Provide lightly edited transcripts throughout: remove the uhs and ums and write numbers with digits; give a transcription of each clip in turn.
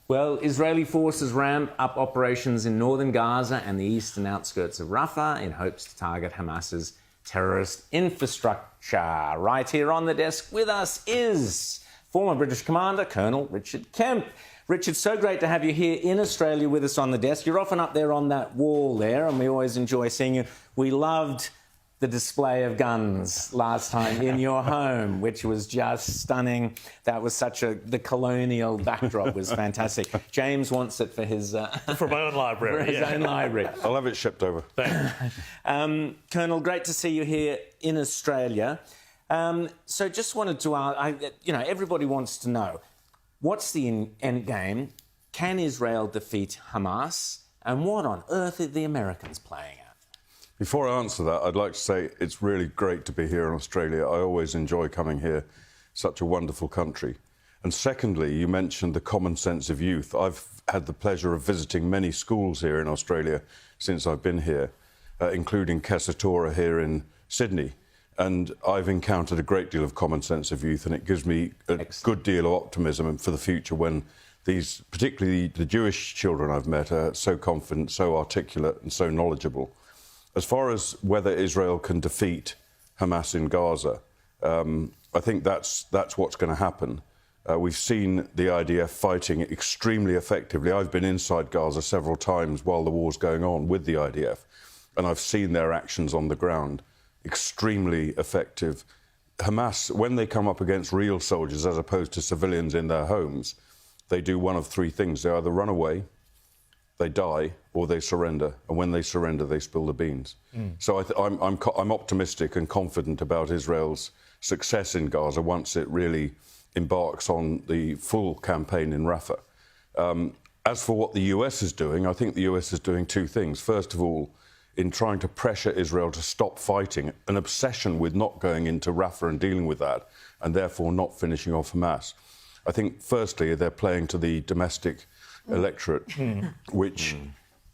Well, Israeli forces ramp up operations in northern Gaza and the eastern outskirts of Rafah in hopes to target Hamas's terrorist infrastructure. Right here on the desk with us is former British commander, Col Richard Kemp. Richard, so great to have you here in Australia with us on the desk. You're often up there on that wall there, and we always enjoy seeing you. We loved the display of guns last time in your home, which was just stunning. That was the colonial backdrop was fantastic. James wants it for his... for my own library. For his own library. I'll have it shipped over. Colonel, great to see you here in Australia. So just wanted to ask, everybody wants to know, what's the end game? Can Israel defeat Hamas? And what on earth are the Americans playing at? Before I answer that, I'd like to say it's really great to be here in Australia. I always enjoy coming here. Such a wonderful country. And secondly, you mentioned the common sense of youth. I've had the pleasure of visiting many schools here in Australia since I've been here, including Kessatora here in Sydney. And I've encountered a great deal of common sense of youth, and it gives me a good deal of optimism for the future when these, particularly the Jewish children I've met, are so confident, so articulate and so knowledgeable. As far as whether Israel can defeat Hamas in Gaza, I think that's what's going to happen. We've seen the IDF fighting extremely effectively. I've been inside Gaza several times while the war's going on with the IDF, and I've seen their actions on the ground. Extremely effective. Hamas, when they come up against real soldiers as opposed to civilians in their homes, they do one of three things. They either run away, they die, or they surrender. And when they surrender, they spill the beans. So I'm optimistic and confident about Israel's success in Gaza once it really embarks on the full campaign in Rafah. As for what the US is doing, I think the US is doing two things. First of all, in trying to pressure Israel to stop fighting, an obsession with not going into Rafah and dealing with that, and therefore not finishing off Hamas. I think, firstly, they're playing to the domestic electorate, which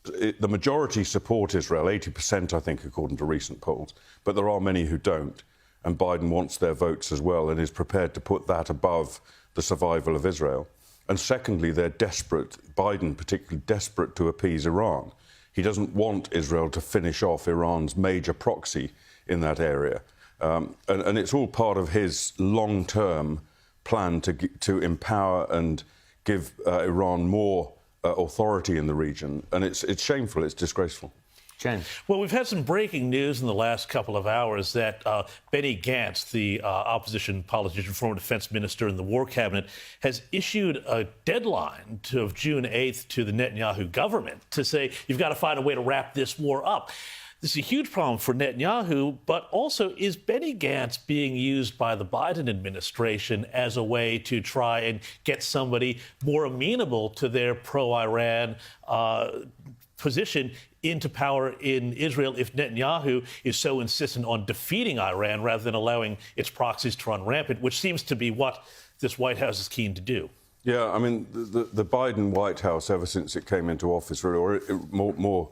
the majority support Israel, 80%, I think, according to recent polls, but there are many who don't, and Biden wants their votes as well and is prepared to put that above the survival of Israel. And secondly, they're desperate, Biden particularly desperate to appease Iran. He doesn't want Israel to finish off Iran's major proxy in that area. And it's all part of his long-term plan to empower and give Iran more authority in the region. And it's shameful, it's disgraceful. James. Well, we've had some breaking news in the last couple of hours that Benny Gantz, the opposition politician, former defense minister in the war cabinet, has issued a deadline of June 8th to the Netanyahu government to say, you've got to find a way to wrap this war up. This is a huge problem for Netanyahu, but also is Benny Gantz being used by the Biden administration as a way to try and get somebody more amenable to their pro-Iran position into power in Israel if Netanyahu is so insistent on defeating Iran rather than allowing its proxies to run rampant, which seems to be what this White House is keen to do? Yeah, I mean, the Biden White House, ever since it came into office, or more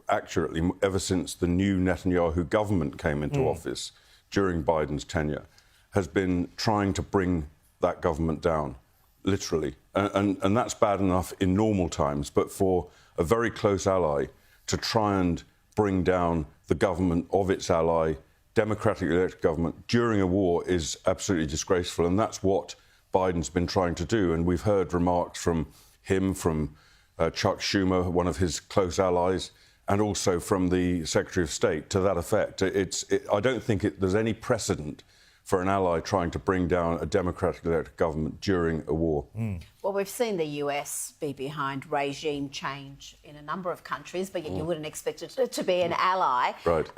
accurately, ever since the new Netanyahu government came into office during Biden's tenure, has been trying to bring that government down, literally. And that's bad enough in normal times, but for a very close ally to try and bring down the government of its ally, democratically elected government, during a war is absolutely disgraceful. And that's what Biden's been trying to do. And we've heard remarks from him, from Chuck Schumer, one of his close allies, and also from the Secretary of State to that effect. I don't think there's any precedent for an ally trying to bring down a democratically elected government during a war. Well, we've seen the US be behind regime change in a number of countries, but yet you wouldn't expect it to be an ally. Right.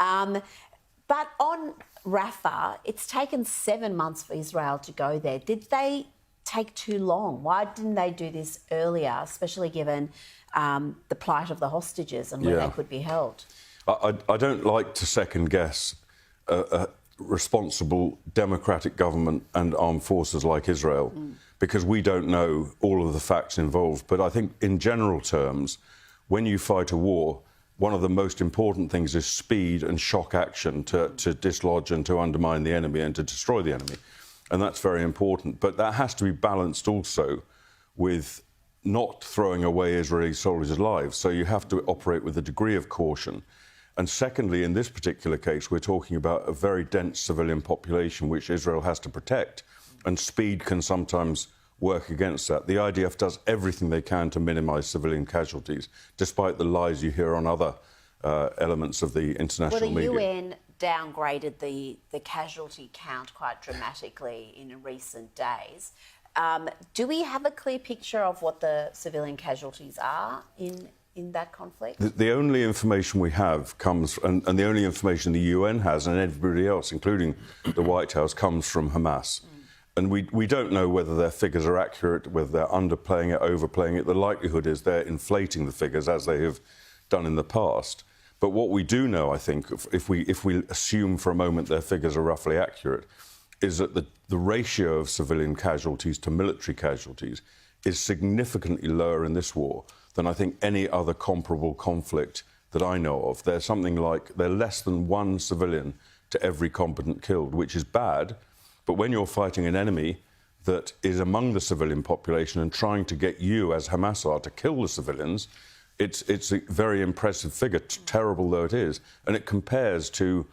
But on Rafah, it's taken 7 months for Israel to go there. Did they take too long? Why didn't they do this earlier, especially given the plight of the hostages and where they could be held? I don't like to second-guess responsible democratic government and armed forces like Israel because we don't know all of the facts involved. But I think in general terms, when you fight a war, one of the most important things is speed and shock action to dislodge and to undermine the enemy and to destroy the enemy. And that's very important. But that has to be balanced also with not throwing away Israeli soldiers' lives. So you have to operate with a degree of caution. And secondly, in this particular case, we're talking about a very dense civilian population which Israel has to protect, and speed can sometimes work against that. The IDF does everything they can to minimise civilian casualties, despite the lies you hear on other elements of the international media. Well, the UN downgraded the casualty count quite dramatically in recent days. Do we have a clear picture of what the civilian casualties are in that conflict? The only information we have comes, and the only information the UN has and everybody else, including the White House, comes from Hamas. And we don't know whether their figures are accurate, whether they're underplaying it, overplaying it. The likelihood is they're inflating the figures as they have done in the past. But what we do know, I think, if we assume for a moment their figures are roughly accurate, is that the ratio of civilian casualties to military casualties is significantly lower in this war than I think any other comparable conflict that I know of. They're less than one civilian to every combatant killed, which is bad. But when you're fighting an enemy that is among the civilian population and trying to get you, as Hamas are, to kill the civilians, it's a very impressive figure, terrible though it is. And it compares to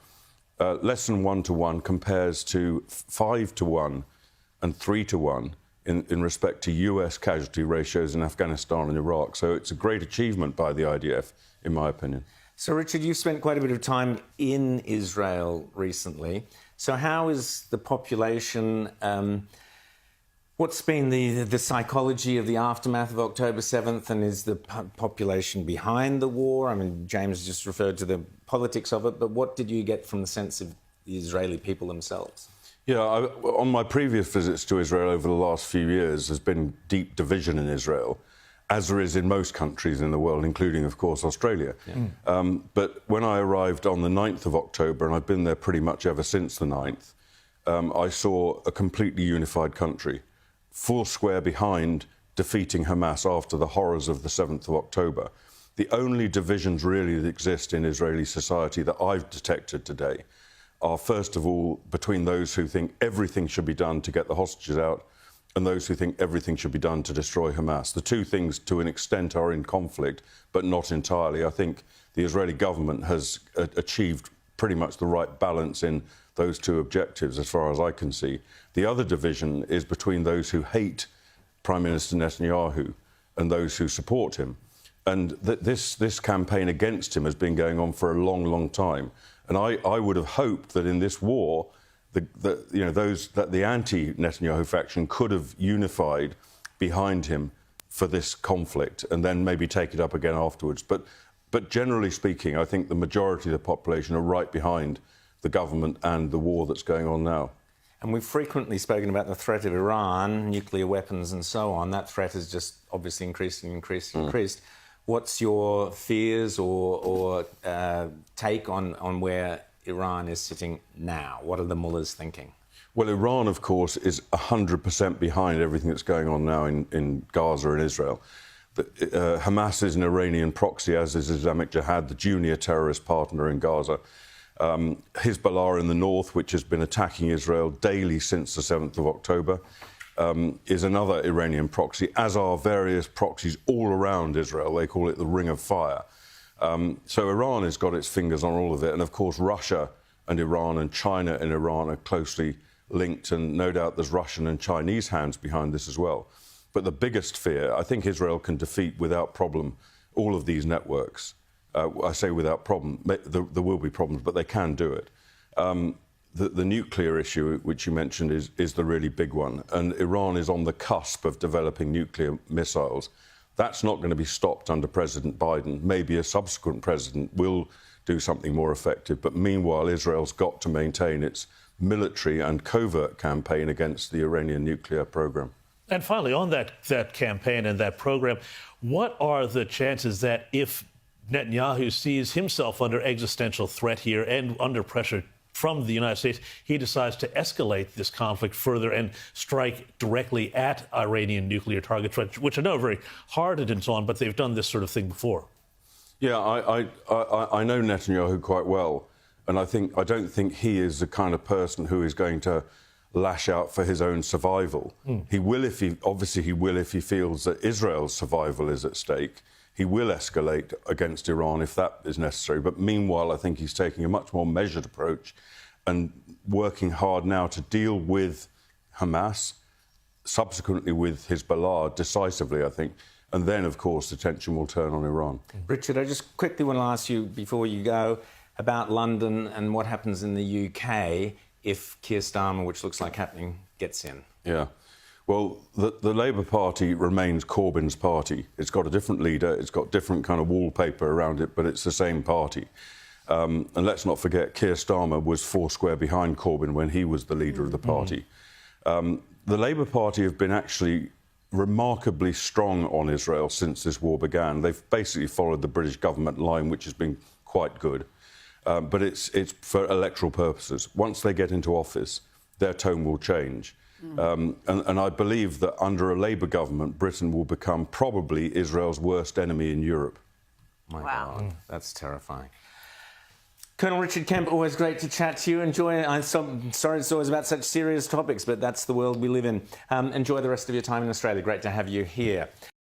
less than 1-to-1, compares to 5-to-1 and 3-to-1 in respect to US casualty ratios in Afghanistan and Iraq. So it's a great achievement by the IDF, in my opinion. So, Richard, you've spent quite a bit of time in Israel recently. So how is the population, what's been the psychology of the aftermath of October 7th, and is the population behind the war? I mean, James just referred to the politics of it, but what did you get from the sense of the Israeli people themselves? Yeah, on my previous visits to Israel over the last few years, there's been deep division in Israel, as there is in most countries in the world, including, of course, Australia. Yeah. But when I arrived on the 9th of October, and I've been there pretty much ever since the 9th, I saw a completely unified country, full square behind defeating Hamas after the horrors of the 7th of October. The only divisions really that exist in Israeli society that I've detected today are, first of all, between those who think everything should be done to get the hostages out and those who think everything should be done to destroy Hamas. The two things, to an extent, are in conflict, but not entirely. I think the Israeli government has achieved pretty much the right balance in those two objectives, as far as I can see. The other division is between those who hate Prime Minister Netanyahu and those who support him. And this campaign against him has been going on for a long, long time. And I would have hoped that in this war, the anti-Netanyahu faction could have unified behind him for this conflict and then maybe take it up again afterwards. But generally speaking, I think the majority of the population are right behind the government and the war that's going on now. And we've frequently spoken about the threat of Iran, nuclear weapons and so on. That threat has just obviously increased. What's your fears or take on where Iran is sitting now? What are the mullahs thinking? Well, Iran, of course, is 100% behind everything that's going on now in Gaza and Israel. Hamas is an Iranian proxy, as is Islamic Jihad, the junior terrorist partner in Gaza. Hezbollah in the north, which has been attacking Israel daily since the 7th of October, is another Iranian proxy, as are various proxies all around Israel. They call it the Ring of Fire. So Iran has got its fingers on all of it. And, of course, Russia and Iran and China and Iran are closely linked. And no doubt there's Russian and Chinese hands behind this as well. But the biggest fear, I think Israel can defeat without problem all of these networks. I say without problem. There will be problems, but they can do it. The nuclear issue, which you mentioned, is the really big one. And Iran is on the cusp of developing nuclear missiles. That's not going to be stopped under President Biden. Maybe a subsequent president will do something more effective. But meanwhile, Israel's got to maintain its military and covert campaign against the Iranian nuclear program. And finally, on that campaign and that program, what are the chances that if Netanyahu sees himself under existential threat here and under pressure from the United States, he decides to escalate this conflict further and strike directly at Iranian nuclear targets, which I know are very hardened and so on, but they've done this sort of thing before? Yeah, I know Netanyahu quite well, and I don't think he is the kind of person who is going to lash out for his own survival. He will if he feels that Israel's survival is at stake. He will escalate against Iran if that is necessary. But meanwhile, I think he's taking a much more measured approach and working hard now to deal with Hamas, subsequently with Hezbollah, decisively, I think. And then, of course, the tension will turn on Iran. Richard, I just quickly want to ask you, before you go, about London and what happens in the UK if Keir Starmer, which looks like happening, gets in. Yeah. Well, the Labour Party remains Corbyn's party. It's got a different leader, it's got different kind of wallpaper around it, but it's the same party. And let's not forget, Keir Starmer was foursquare behind Corbyn when he was the leader of the party. The Labour Party have been actually remarkably strong on Israel since this war began. They've basically followed the British government line, which has been quite good. But it's for electoral purposes. Once they get into office, their tone will change. And I believe that under a Labour government, Britain will become probably Israel's worst enemy in Europe. My God, that's terrifying. Colonel Richard Kemp, always great to chat to you. I'm sorry it's always about such serious topics, but that's the world we live in. Enjoy the rest of your time in Australia. Great to have you here.